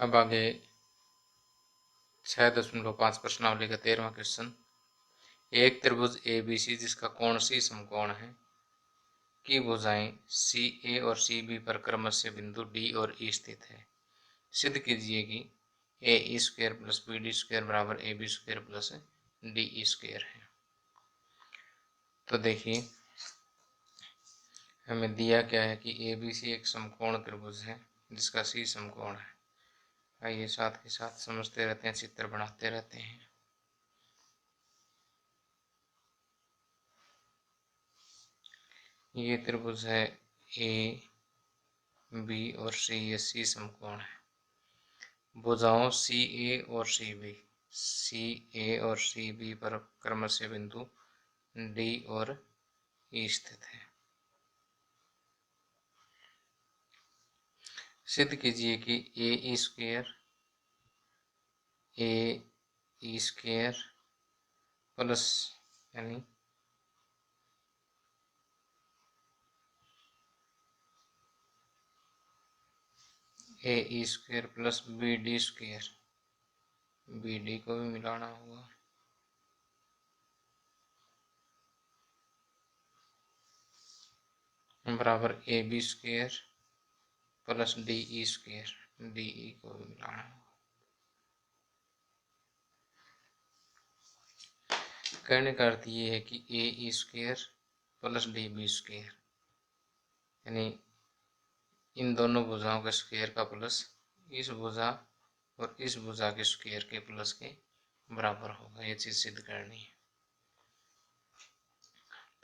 अब आगे 6.5 प्रश्नावली का 13वां क्वेश्चन। एक त्रिभुज ABC जिसका कोण C समकोण है की भुजाएं CA और CB पर क्रमशः बिंदु D और E स्थित है। सिद्ध कीजिए कि AE² + BD² बराबर AB² + DE² है। तो देखिए हमें दिया क्या है कि ABC एक समकोण त्रिभुज है जिसका C समकोण है। आइए साथ के साथ समझते रहते हैं, चित्र बनाते रहते हैं। ये त्रिभुज है AB और C, ये C समकोण है। भुजाओं CA और CB पर क्रमशः बिंदु D और E स्थित है। सिद्ध कीजिए कि AE² प्लस यानी AE² प्लस BD², BD को भी मिलाना होगा, बराबर AB² प्लस DE², DE को भी मिलाना होगा। कहने का अर्थ ये है कि AE² प्लस DB² यानी इन दोनों भुजाओं के स्क्वायर का प्लस इस भुजा और इस भुजा के स्क्वायर के प्लस के बराबर होगा। ये चीज सिद्ध करनी है।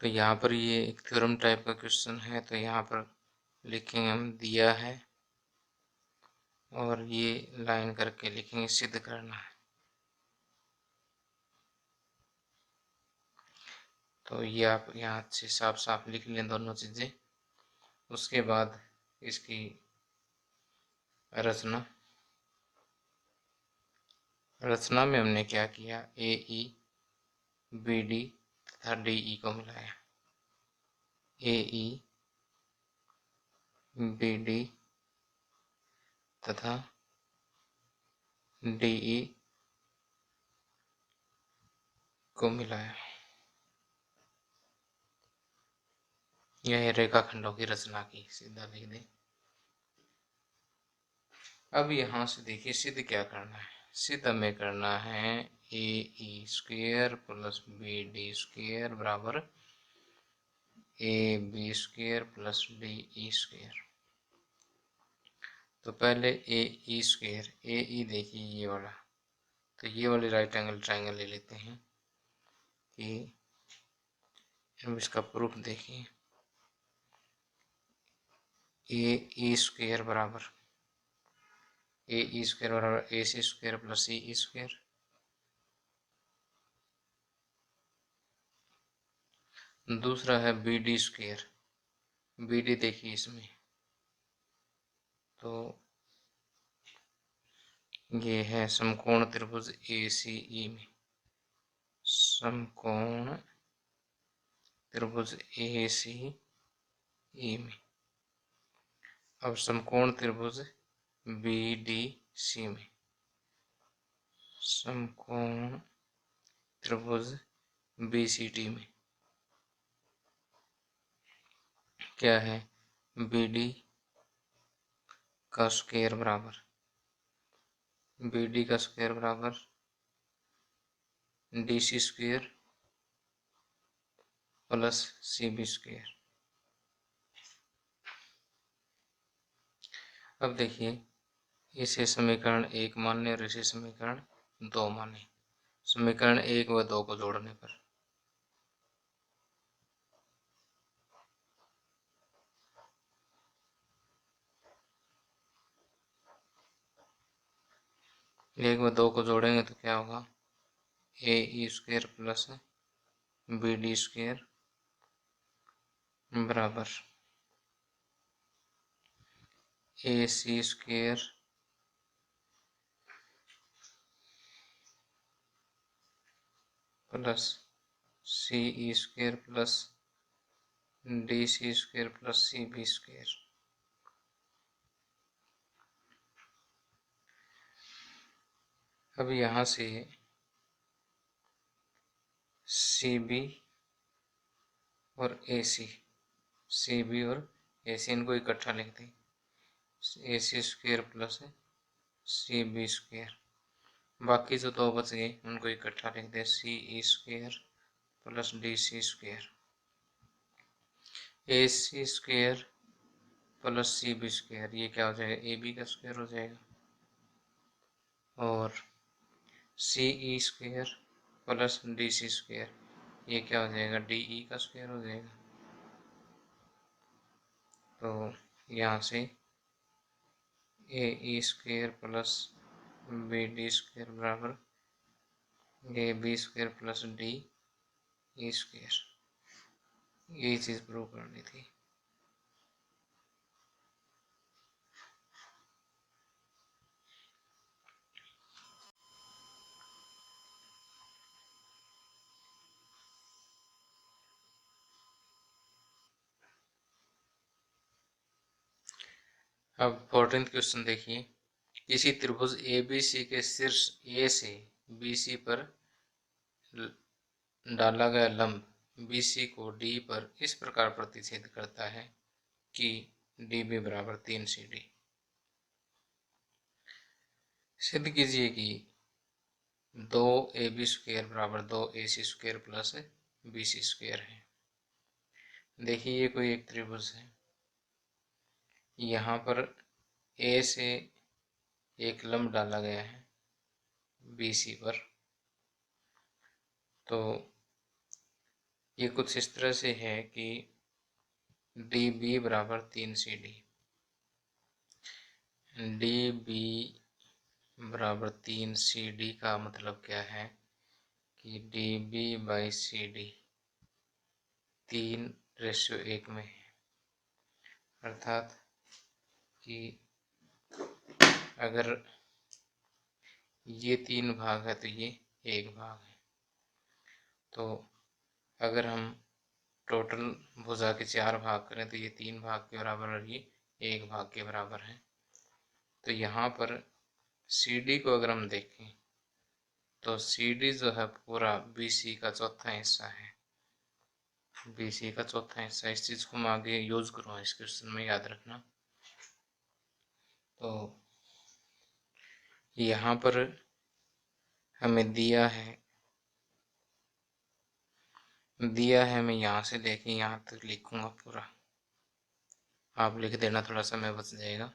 तो यहाँ पर ये एक थ्योरम टाइप का क्वेश्चन है, तो यहाँ पर लिखेंगे हम दिया है और ये लाइन करके लिखेंगे सिद्ध करना है। तो ये आप यहाँ से साफ साफ लिख लें दोनों चीजें। उसके बाद इसकी रचना में हमने क्या किया, AE BD तथा DE को मिलाया। AE BD तथा DE को मिलाया। यह रेखाखंडों की रचना की, सीधा लिख दें। अब यहाँ से देखिए सिद्ध क्या करना है। सिद्ध हमें करना है AE² प्लस BD² बराबर AB² प्लस DE²। तो पहले AE², AE देखिए ये वाला, तो ये वाली राइट एंगल ट्रायंगल ले लेते हैं कि हम इसका प्रूफ देखिए। AE² बराबर AE² बराबर AC² प्लस CE²। दूसरा है BD², BD देखिए इसमें, तो ये है समकोण त्रिभुज ACE में, समकोण त्रिभुज ACE में। अब समकोण त्रिभुज BDC में, समकोण त्रिभुज BCD में क्या है, BD का स्क्वायर बराबर BD का स्क्वायर बराबर DC² प्लस CB²। अब देखिए इसे समीकरण 1 माने और इसे समीकरण 2 माने। समीकरण 1 व 2 को जोड़ने पर एक व 2 को जोड़ेंगे तो क्या होगा, AE² प्लस BD² बराबर AC² plus CE² plus DC² plus CB²। अब यहाँ से सी बी और ए सी बी और ए सी इनको इकट्ठा लिख दें, A C square plus C B square. बाकी जो दो बच गए उनको इकट्ठा लिख दें, C E square plus D C square. A C square plus C B square, ये क्या हो जाएगा, ए बी का स्क्वेयर हो जाएगा। और C E square plus D C square, ये क्या हो जाएगा, डी ई का स्क्वेयर हो जाएगा। तो यहाँ से A E square plus B D square बराबर A B square plus D E square, यही चीज़ प्रूव करनी थी। अब 14th क्वेश्चन देखिए, किसी त्रिभुज ABC के शीर्ष A से BC पर डाला गया लंब BC को D पर इस प्रकार प्रतिच्छेद करता है कि DB बराबर 3CD। सिद्ध कीजिए कि 2AB स्क्वेयर बराबर 2AC square plus BC square है। देखिए ये कोई एक त्रिभुज है, यहाँ पर A से एक लंब डाला गया है BC पर, तो ये कुछ इस तरह से है कि DB बराबर 3CD। DB बराबर 3CD का मतलब क्या है कि DB बाई CD 3:1 में है, अर्थात कि अगर ये 3 भाग है तो ये 1 भाग है। तो अगर हम टोटल भुजा के 4 भाग करें तो ये 3 भाग के बराबर और ये 1 भाग के बराबर है। तो यहाँ पर CD को अगर हम देखें तो CD जो है पूरा BC का चौथा हिस्सा है, BC का चौथा हिस्सा। इस चीज़ को मैं आगे यूज करूँगा इस क्वेश्चन में, याद रखना। तो यहाँ पर हमें दिया है मैं यहाँ से लेके यहाँ तक लिखूंगा पूरा, आप लिख देना, थोड़ा समय बच जाएगा।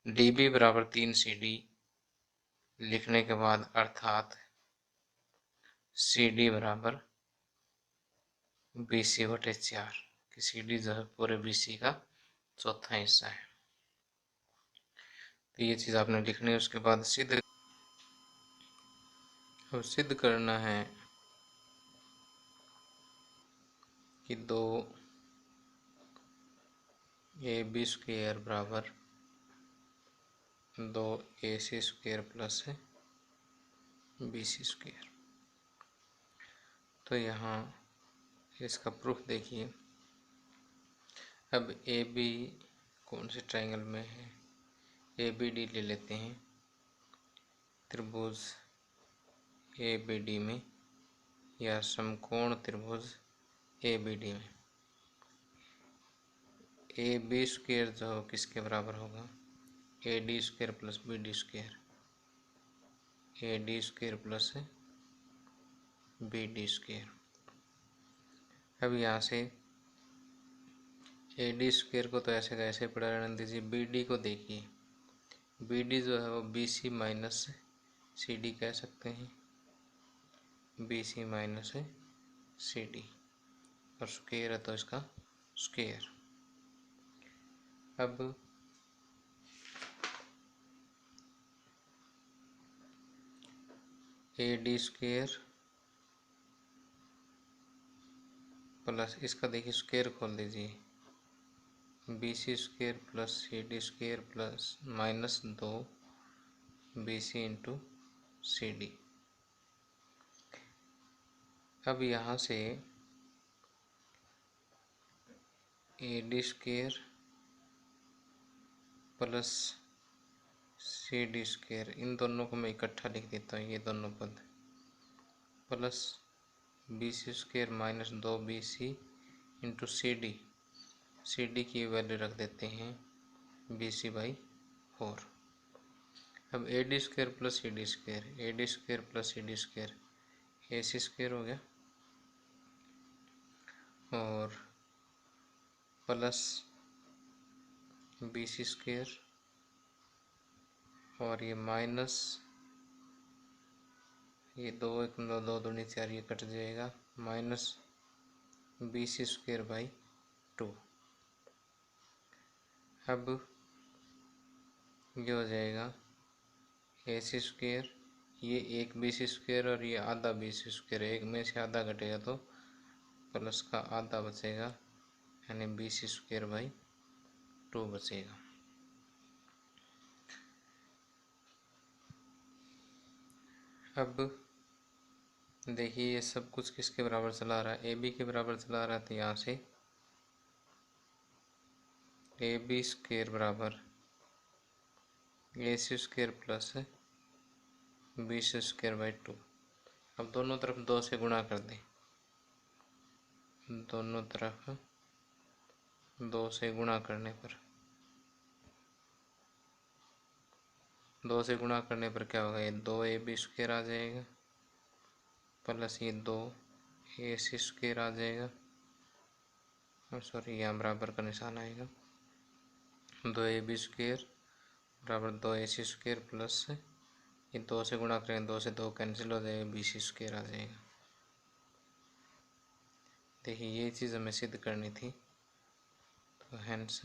DB बराबर 3CD लिखने के बाद अर्थात CD बराबर BC/4, कि CD जो है पूरे BC का चौथा हिस्सा है। तो ये चीज़ आपने लिखनी है। उसके बाद सिद्ध करना है कि 2AB स्क्वेयर बराबर 2AC square plus BC square. तो यहाँ इसका प्रूफ देखिए। अब AB कौन से ट्रायंगल में है, ABD ले लेते हैं। त्रिभुज ABD में या समकोण त्रिभुज ABD में AB स्क्वेयर जो किसके बराबर होगा, AD square plus BD square, AD square plus BD square. अब यहाँ से AD स्क्वेयर को तो ऐसे कैसे पढ़ा रहने दीजिए। BD को देखिए, BD जो है वो BC माइनस CD कह सकते हैं, BC माइनस CD, और स्क्वेयर है तो इसका स्क्वेयर। अब AD स्क्वेयर प्लस इसका देखिए स्क्वेयर खोल दीजिए, BC square plus CD square plus minus 2 BC into CD। अब यहाँ से AD square plus C D square, इन दोनों को मैं इकट्ठा लिख देता हूँ, ये दोनों पद, plus B C square minus 2bc into C D की वैल्यू रख देते हैं bc/4। अब A D square plus C D square, A D square plus C D square, A C square हो गया, और प्लस बी सी स्क्वायर, और ये माइनस ये 2 1 2 2 दूनी 4, ये कट जाएगा, माइनस बी सी स्क्वायर/2। अब ये हो जाएगा ए सी स्क्वायर, ये एक बी सी स्क्वायर और ये आधा बी सी स्क्वायर, एक में से आधा घटेगा तो प्लस का आधा बचेगा, यानी बी सी स्क्वायर/2 बचेगा। अब देखिए ये सब कुछ किसके बराबर चला रहा है, ए बी के बराबर चला रहा है, तो यहाँ से ए बी स्क्वायर बराबर A C square plus B सी स्क्वायर/2। अब दोनों तरफ 2 से गुणा कर दें, दोनों तरफ 2 से गुणा करने पर 2 से गुणा करने पर क्या होगा, ये 2ab स्क्वायर आ जाएगा, प्लस ये 2ac स्क्वायर आ जाएगा, सॉरी यहाँ बराबर का निशान आएगा, 2ab स्क्वायर बराबर 2ac स्क्वायर प्लस ये 2 से गुणा करेंगे, 2 से 2 कैंसिल हो जाएगा, bc स्क्वायर आ जाएगा। देखिए ये चीज़ हमें सिद्ध करनी थी, तो हेंस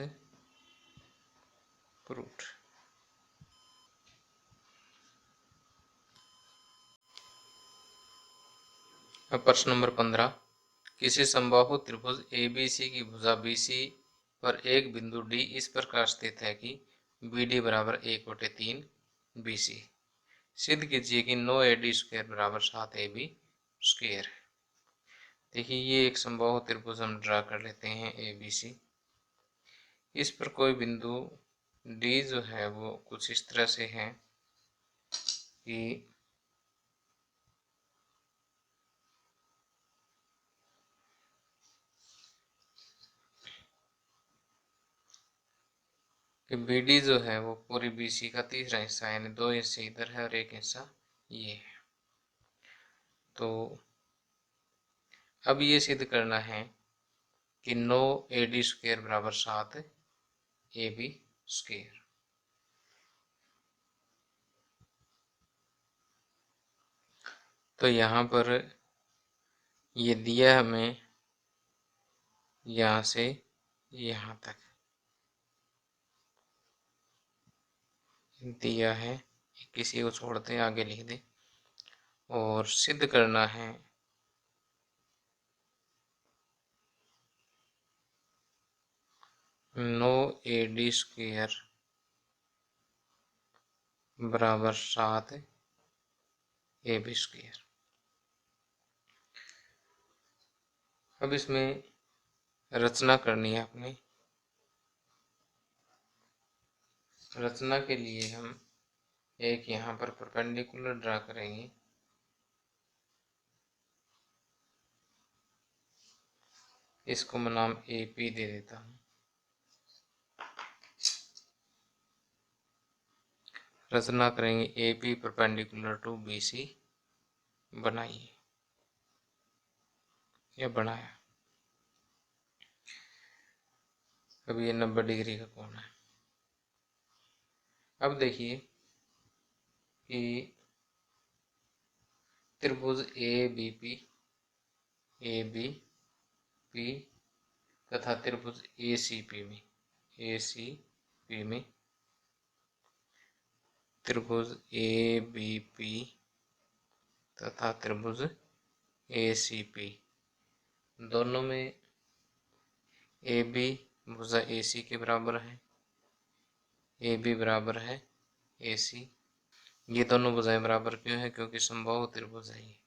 प्रूव्ड। अब प्रश्न नंबर 15, किसी समबाहु त्रिभुज ABC की भुजा BC पर एक बिंदु D इस प्रकार स्थित है कि BD बराबर 1/3 BC। सिद्ध कीजिए कि 9AD स्क्वायर बराबर 7AB स्क्वायर है। देखिए ये एक समबाहु त्रिभुज हम ड्रा कर लेते हैं ABC। इस पर कोई बिंदु D जो है वो कुछ इस तरह से है कि BD जो है वो पूरी BC का तीसरा हिस्सा है, यानी 2 हिस्से इधर है और 1 हिस्सा ये है। तो अब ये सिद्ध करना है कि 9AD स्क्वायर बराबर 7AB स्क्वायर। तो यहाँ पर ये दिया हमें यहाँ से यहाँ तक दिया है, किसी को छोड़ते हैं आगे लिख दे, और सिद्ध करना है 9AD स्क्वायर बराबर 7AB स्क्वायर। अब इसमें रचना करनी है अपनी। रचना के लिए हम एक यहाँ पर परपेंडिकुलर ड्रा करेंगे, इसको मैं नाम AP दे देता हूँ। रचना करेंगे AP परपेंडिकुलर टू BC, बनाइए या बनाया। अब ये 90 डिग्री का कोण है। अब देखिए कि त्रिभुज ABP तथा त्रिभुज ACP में त्रिभुज ABP तथा त्रिभुज ACP दोनों में AB भुजा AC के बराबर है, AB बराबर है AC। ये दोनों भुजाएं बराबर क्यों है, क्योंकि समबाहु त्रिभुज है ये।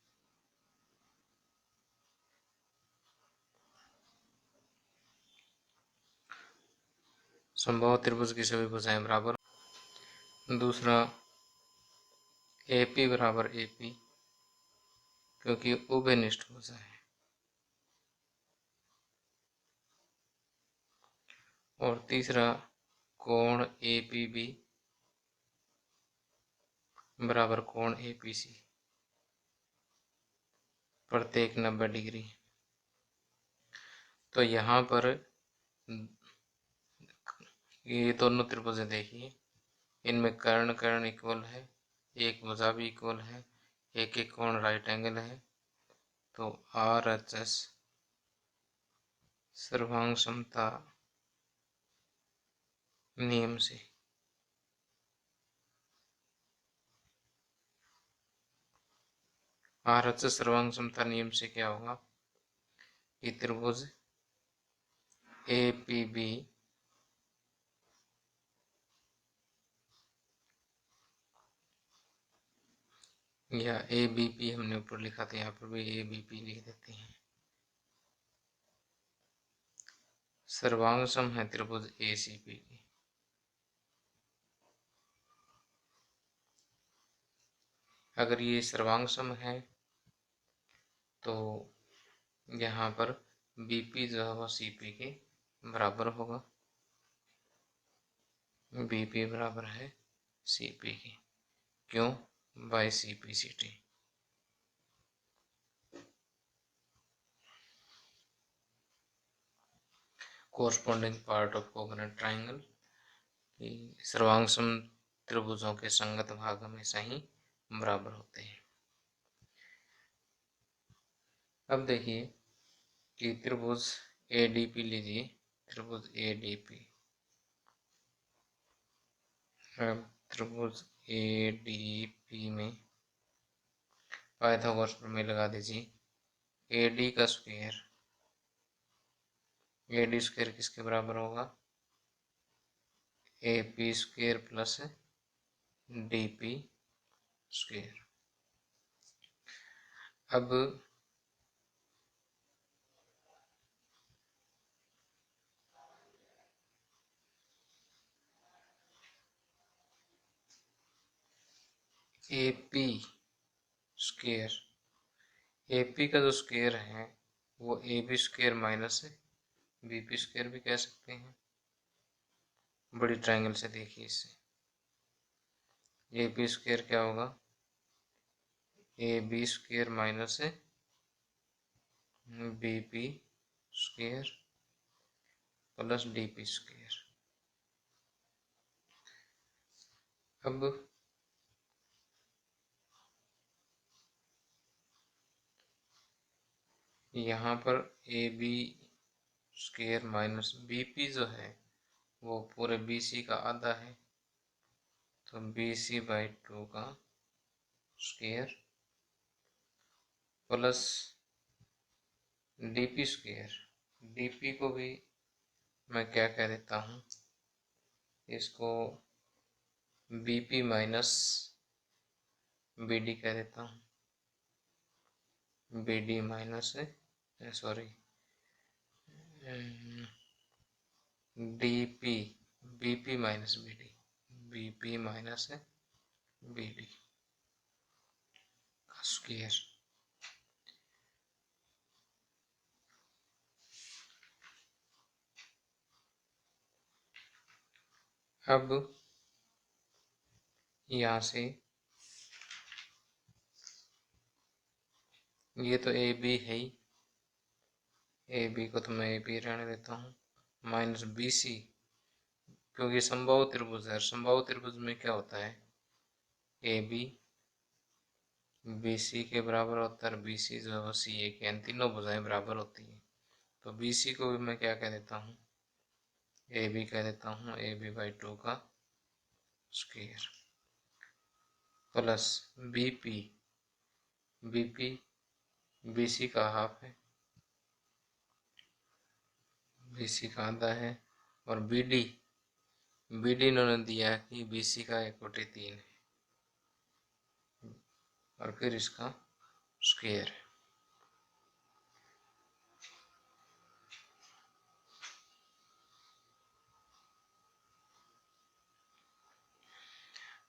समबाहु त्रिभुज की सभी भुजाएं बराबर। दूसरा AP बराबर AP, क्योंकि उभयनिष्ठ भुजा है। और तीसरा कोण APB बराबर कोण APC, प्रत्येक 90 डिग्री। तो यहाँ पर ये दोनों त्रिभुजें देखिए, इनमें कर्ण कर्ण इक्वल है, एक भुजा भी इक्वल है, एक एक कोण राइट एंगल है। तो RHS सर्वांग समता नियम से RHS सर्वांग समता नियम से क्या होगा कि त्रिभुज APB या ABP हमने ऊपर लिखा था, यहाँ पर भी ABP लिख देते हैं। सर्वांग सम है त्रिभुज ACP की। अगर ये सर्वांग सम है तो यहाँ पर BP जो है वो CP के बराबर होगा। BP बराबर है CP की, क्यों? By CPCT। Corresponding part of congruent triangle, सर्वांग सम त्रिभुजों के संगत भाग हमेशा ही बराबर होते हैं। अब देखिए कि त्रिभुज ADP लीजिए, त्रिभुज ADP। अब त्रिभुज ADP में पाइथागोरस प्रमेय लगा दीजिए। AD का स्क्वायर, AD स्क्वायर किसके बराबर होगा? AP square plus DP square. अब AP स्क्वायर, AP का जो स्क्वायर है वो AB square minus BP square भी कह सकते हैं। बड़ी ट्रायंगल से देखिए इससे AB स्क्वायर क्या होगा? AB square minus BP square plus DP square. अब यहाँ पर AB स्क्वायर माइनस BP जो है वो पूरे BC का आधा है, तो BC/2 का square plus DP square. DP को भी मैं क्या कह देता हूँ, इसको BP माइनस BD कह देता हूँ। BD minus sorry DP, BP minus BD, BP minus BD का स्क्वायर। अब यहाँ से ये तो AB है ही, AB को तो मैं AB रहने देता हूँ, माइनस BC, क्योंकि समबाहु त्रिभुज है। समबाहु त्रिभुज में क्या होता है, AB BC के बराबर होता है, BC जो है CA के, इन तीनों भुजाएं बराबर होती हैं। तो BC को भी मैं क्या कह देता हूँ, AB कह देता हूँ, AB/2 का square plus BP, BP BC का हाफ है, BC का आधा है, और BD इन्होंने दिया कि BC का 1/3 है, और फिर इसका स्क्वायर है।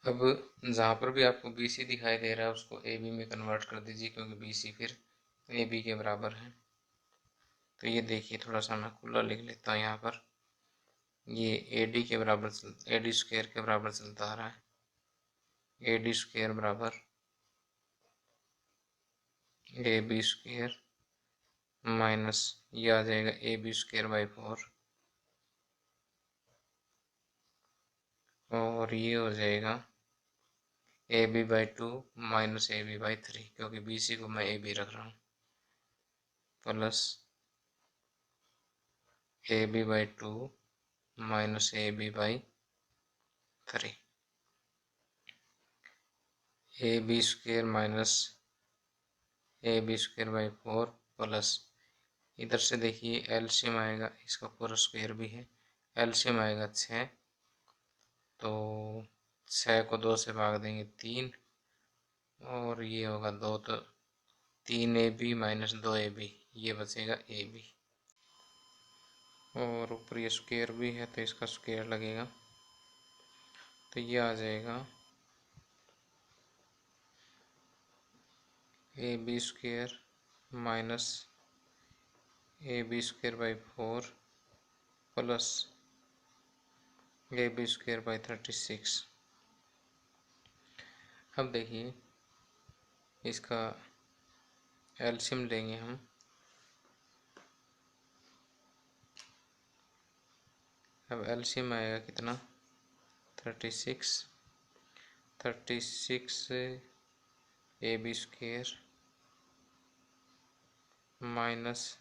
अब जहाँ पर भी आपको बी सी दिखाई दे रहा है उसको ए बी में कन्वर्ट कर दीजिए, क्योंकि बी सी फिर ए बी के बराबर है। तो ये देखिए, थोड़ा सा मैं खुला लिख लेता हूँ यहाँ पर। ये ए डी के बराबर ए डी स्क्वायर के बराबर चलता आ रहा है। ए डी स्क्वायर बराबर ए बी स्क्वायर माइनस ये आ जाएगा ए बी स्क्वायर बाई 4, और ये हो जाएगा A B by 2 minus A B by 3, क्योंकि बी सी को मैं ए बी रख रहा हूँ, plus A B by 2 minus A B by 3, A B square minus A B square by 4 plus इधर से देखिए एलसीएम आएगा, इसका पूरा स्क्वायर भी है, एलसीएम आएगा 6, तो 6 को 2 से भाग देंगे 3, और ये होगा 2, तो 3 A B minus 2 A B, ये बचेगा ए बी, और ऊपर ये स्क्वायर भी है तो इसका स्क्वायर लगेगा, तो ये आ जाएगा A B square minus A B square by 4 plus A B square by 36। अब देखिए इसका एलसीएम लेंगे हम, अब एलसीएम आएगा कितना 36 A B square minus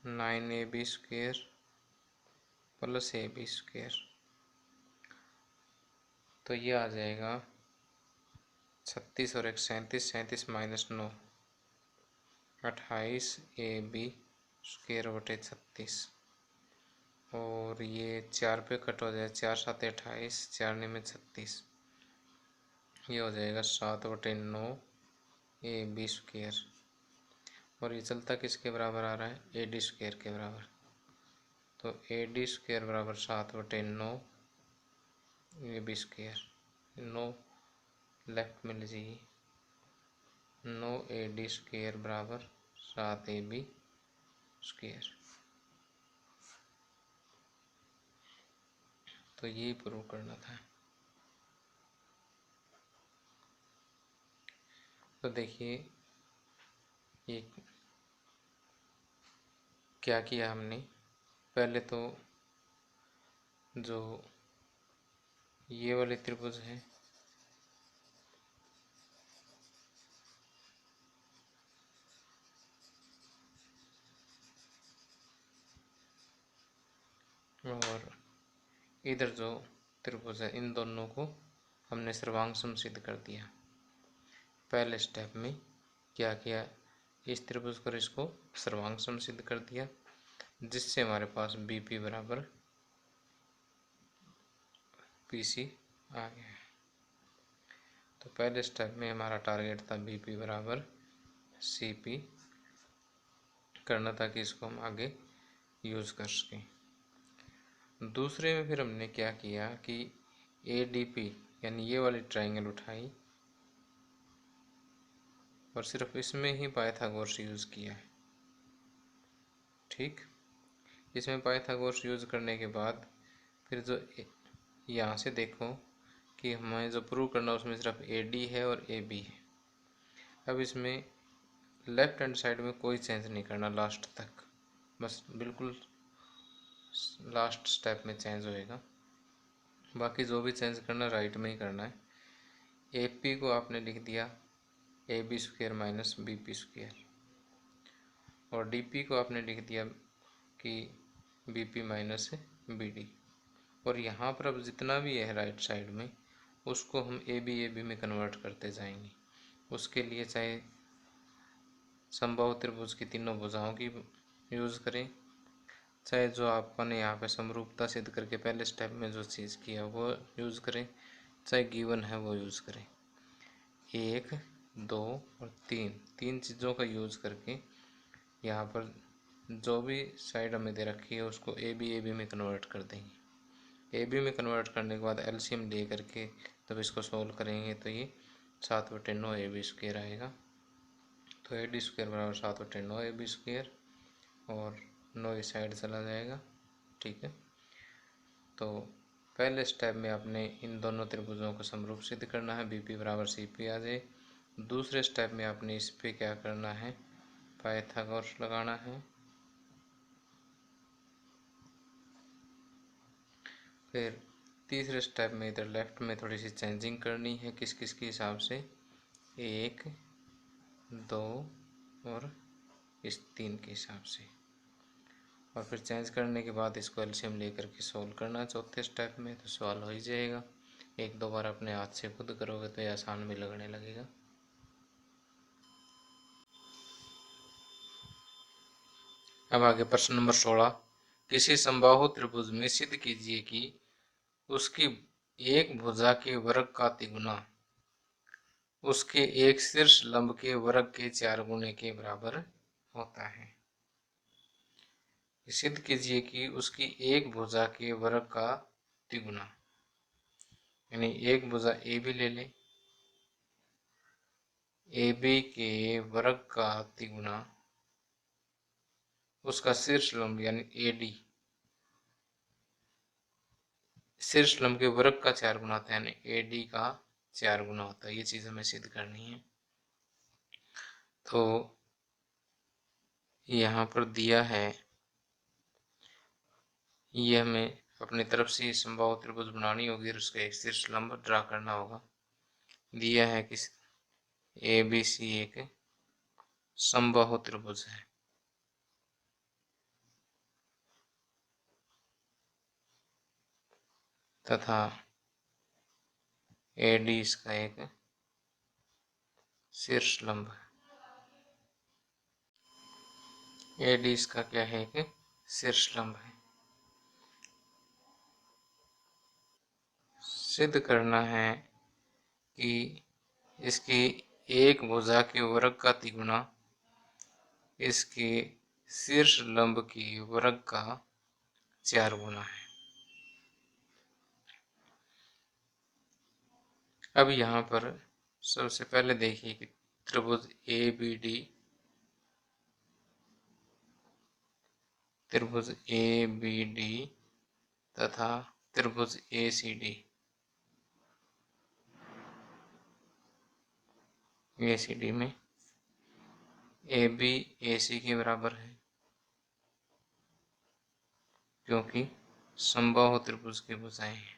9 A B square plus A B square, तो ये आ जाएगा 36 और 1 37, 37 माइनस 9 28 ए बी स्क्वायर बटे 36, और ये 4 पे कट हो जाए, 4 7 28, 4 में 36, ये हो जाएगा 7 बटे 9 ए बी स्क्वायर, और ये चलता किसके बराबर आ रहा है ए डी स्क्वायर के बराबर, तो ए डी स्क्वायर बराबर 7 बटे 9 ए बी स्क्वायर, 9 लेफ्ट में लीजिए, 9 ए डी स्क्वायर बराबर 7 ए बी स्क्वायर, तो ये प्रूव करना था। तो देखिए ये क्या किया हमने, पहले तो जो ये वाले त्रिभुज है और इधर जो त्रिभुज है, इन दोनों को हमने सर्वांग सिद्ध कर दिया। पहले स्टेप में क्या किया, इस त्रिभुज पर इसको सर्वांग सिद्ध कर दिया, जिससे हमारे पास बी पी बराबर पी सी आ गया। तो पहले स्टेप में हमारा टारगेट था बी पी बराबर सी पी करना, ताकि इसको हम आगे यूज़ कर सकें। दूसरे में फिर हमने क्या किया कि ए डी पी यानी ये वाली ट्राइंगल उठाई और सिर्फ इसमें ही पाइथागोरस यूज़ किया है। ठीक, इसमें पाइथागोरस यूज़ करने के बाद फिर जो यहाँ से देखो कि हमें जो प्रूव करना है उसमें सिर्फ ए डी है और ए बी है। अब इसमें लेफ्ट हैंड साइड में कोई चेंज नहीं करना लास्ट तक, बस बिल्कुल लास्ट स्टेप में चेंज होएगा, बाकी जो भी चेंज करना राइट में ही करना है। ए पी को आपने लिख दिया A B square minus B P square, और डी पी को आपने लिख दिया कि B P minus B D, और यहाँ पर अब जितना भी है राइट साइड में उसको हम ए बी में कन्वर्ट करते जाएंगे। उसके लिए चाहे समबाहु त्रिभुज की तीनों भुजाओं की यूज़ करें, चाहे जो आपने यहाँ पे समरूपता सिद्ध करके पहले स्टेप में जो चीज़ किया वो यूज़ करें, चाहे गिवन है वो यूज़ करें। 1 2 और 3 चीज़ों का यूज़ करके यहाँ पर जो भी साइड हमें दे रखी है उसको ए बी में कन्वर्ट कर देंगे। ए बी में कन्वर्ट करने के बाद एलसीएम ले करके जब इसको सोल्व करेंगे तो ये 7/9 ए बी स्क्वायर आएगा। तो ए डी स्क्वायर बराबर 7/9 ए बी स्क्वायर, और 9 इस साइड चला जाएगा। ठीक है, तो पहले स्टेप में आपने इन दोनों त्रिभुजों को समरूप सिद्ध करना है, बी पी बराबर सी पी आ जाए। दूसरे स्टेप में आपने इस पे क्या करना है, पाइथागोरस लगाना है। फिर तीसरे स्टेप में इधर लेफ्ट में थोड़ी सी चेंजिंग करनी है, किस किस के हिसाब से, 1, 2 और इस 3 के हिसाब से। और फिर चेंज करने के बाद इसको एलसीएम लेकर के सॉल्व करना है चौथे स्टेप में, तो सॉल्व हो ही जाएगा। एक दो बार अपने हाथ से खुद करोगे तो ये आसान भी लगने लगेगा। अब आगे प्रश्न नंबर 16, किसी समबाहु त्रिभुज में सिद्ध कीजिए कि उसकी एक भुजा के वर्ग का तिगुना उसके एक शीर्ष लंब के वर्ग के 4 गुने के बराबर होता है। सिद्ध कीजिए कि उसकी एक भुजा के वर्ग का तिगुना, यानी एक भुजा ए बी ले लें, ए बी के वर्ग का तिगुना उसका शीर्ष लंब यानी ए डी, शीर्ष लंब के वर्ग का 4 गुना होता है, यानी ए डी का 4 गुना होता है। ये चीज हमें सिद्ध करनी है। तो यहाँ पर दिया है, ये हमें अपनी तरफ से समबाहु त्रिभुज बनानी होगी और उसका एक शीर्ष लंब ड्रा करना होगा। दिया है कि ए बी सी एक समबाहु त्रिभुज है, तथा ए डी इसका एक शीर्ष लंब है। ए डी इसका क्या है, एक शीर्ष लंब है। सिद्ध करना है कि इसकी एक भुजा के वर्ग का तिगुना इसके शीर्ष लंब के वर्ग का 4 गुना है। अब यहाँ पर सबसे पहले देखिए कि त्रिभुज ए बी डी, त्रिभुज ए बी डी तथा त्रिभुज ए सी डी, ए सी डी में ए बी ए सी के बराबर है, क्योंकि समबाहु त्रिभुज की भुजाएं हैं।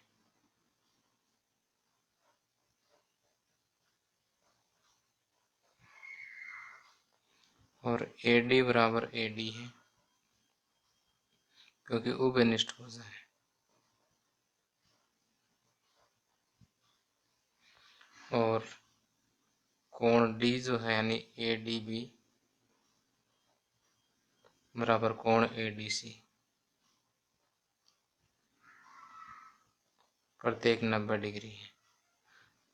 और ए डी बराबर ए डी है, क्योंकि उभयनिष्ठ भुजा है। और कोण डी जो है यानी ए डी बी बराबर कोण ए डी सी, प्रत्येक 90 डिग्री है।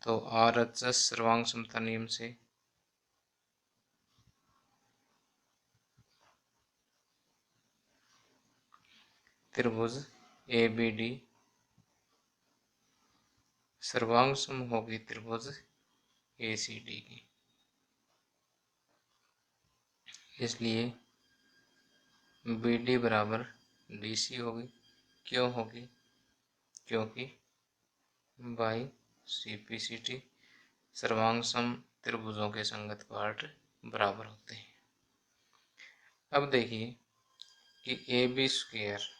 तो आर एच एस सर्वांग समता नियम से त्रिभुज ए बी डी सर्वांग सम होगी त्रिभुज ए सी डी की। इसलिए बी डी बराबर डी सी होगी। क्यों होगी, क्योंकि by C P C T सर्वांग सम त्रिभुजों के संगत पार्ट बराबर होते हैं। अब देखिए कि ए बी स्क्वायर,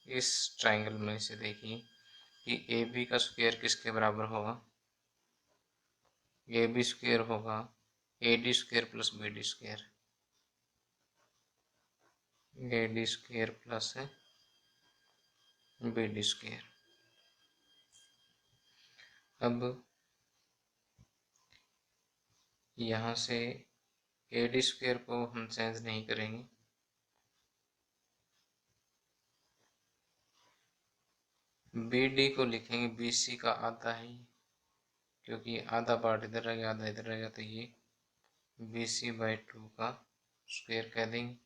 इस ट्राइंगल में से देखिए कि ए बी का स्क्वायर किसके बराबर होगा, ए बी स्क्वायर होगा A D square plus B D square, A D square plus B D square. अब यहाँ से ए डी स्क्वायर को हम चेंज नहीं करेंगे, बी डी को लिखेंगे बी सी का आधा है, क्योंकि आधा पार्ट इधर रहेगा आधा इधर रहेगा, तो ये बी सी बाई 2 का स्क्वायर कह देंगे।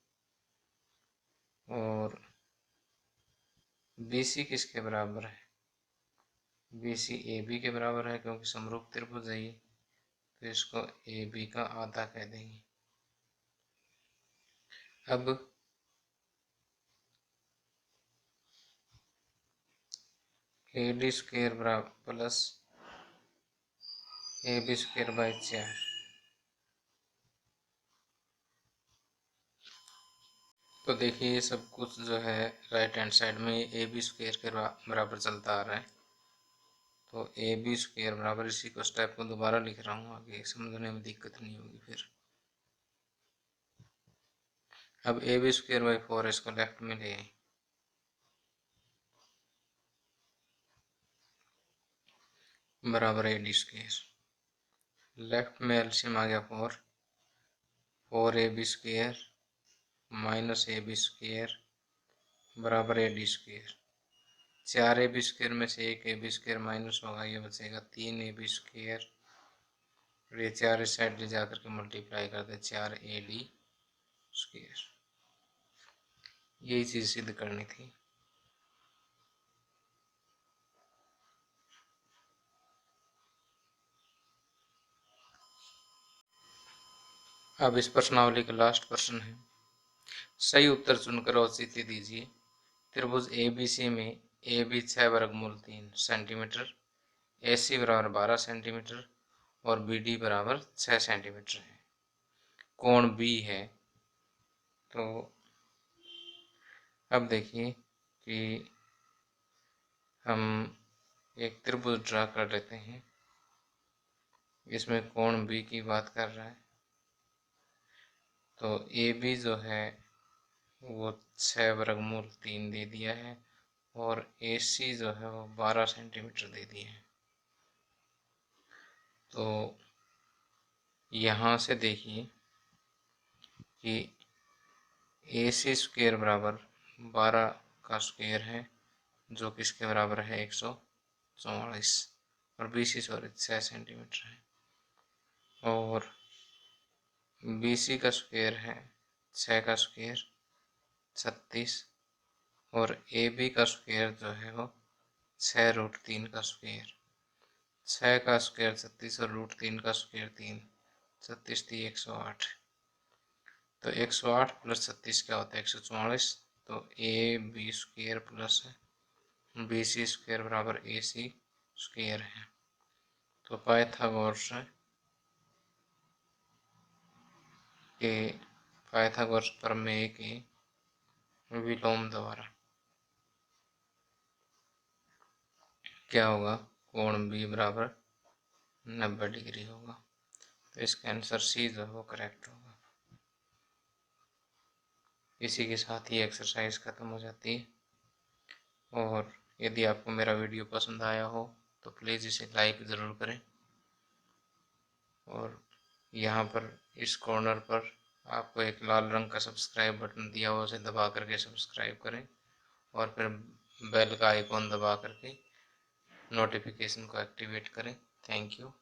और बी सी किसके बराबर है, बी सी ए बी के बराबर है क्योंकि समरूप त्रिभुज है ये, तो इसको ए बी का आधा कह देंगे। अब ए डी स्क्वेयर बराबर plus A B square by 4। तो देखिए सब कुछ जो है राइट हैंड साइड में ए बी स्क्वेयर के बराबर चलता आ रहा है, तो ए बी स्क्वेयर बराबर इसी को स्टेप को दोबारा लिख रहा हूँ, आगे समझने में दिक्कत नहीं होगी फिर। अब ए बी स्क्वेयर बाई 4 इसको लेफ्ट में ले आए, बराबर ए डी स्क्वेयर। लेफ्ट में एलसीएम आ गया 4 A B square minus A B square बराबर A D square. 4 A B square में से 1 ए बी स्क्वेयर माइनस होगा, ये बचेगा 3 ए बी स्क्वेयर। ये 4 इस साइड ले जाकर के मल्टीप्लाई कर दे 4 ए डी स्क्वेयर। यही चीज़ सिद्ध करनी थी। अब इस प्रश्नावली का लास्ट प्रश्न है, सही उत्तर चुनकर औचित्य दीजिए। त्रिभुज ए बी सी में ए बी 6 वर्गमूल 3 सेंटीमीटर, ए सी बराबर 12 सेंटीमीटर और बी डी बराबर 6 सेंटीमीटर है। कोण बी है, तो अब देखिए कि हम एक त्रिभुज ड्रा कर लेते हैं, इसमें कोण बी की बात कर रहा है। तो ए बी जो है वो 6 वर्गमूल 3 दे दिया है और ए सी जो है वो 12 सेंटीमीटर दे दिए हैं। तो यहाँ से देखिए कि ए सी स्क्वेयर बराबर 12 का स्क्वेयर है, जो किसके बराबर है 144, और बी सी 6 सेंटीमीटर है, और बी सी का स्क्वेयर है 6 का स्क्वेयर 36, और ए बी का स्क्वेयर जो है वो 6√3 का स्क्वेयर। 6 का स्क्वेयर 36 और √3 का स्क्वेयर 3, 36 थी 108। तो 108 प्लस 36 क्या होता है 144। तो A B square plus B C square बराबर ए सी स्क्वेयर है। तो पाइथागोरस प्रमेय के विलोम द्वारा क्या होगा, कोण बी बराबर 90 डिग्री होगा। तो इसका आंसर सी जो है वो करेक्ट होगा। इसी के साथ ही एक्सरसाइज खत्म हो जाती है, और यदि आपको मेरा वीडियो पसंद आया हो तो प्लीज़ इसे लाइक ज़रूर करें, और यहाँ पर इस कॉर्नर पर आपको एक लाल रंग का सब्सक्राइब बटन दिया हुआ, उसे दबा करके सब्सक्राइब करें, और फिर बेल का आइकॉन दबा करके नोटिफिकेशन को एक्टिवेट करें। Thank you.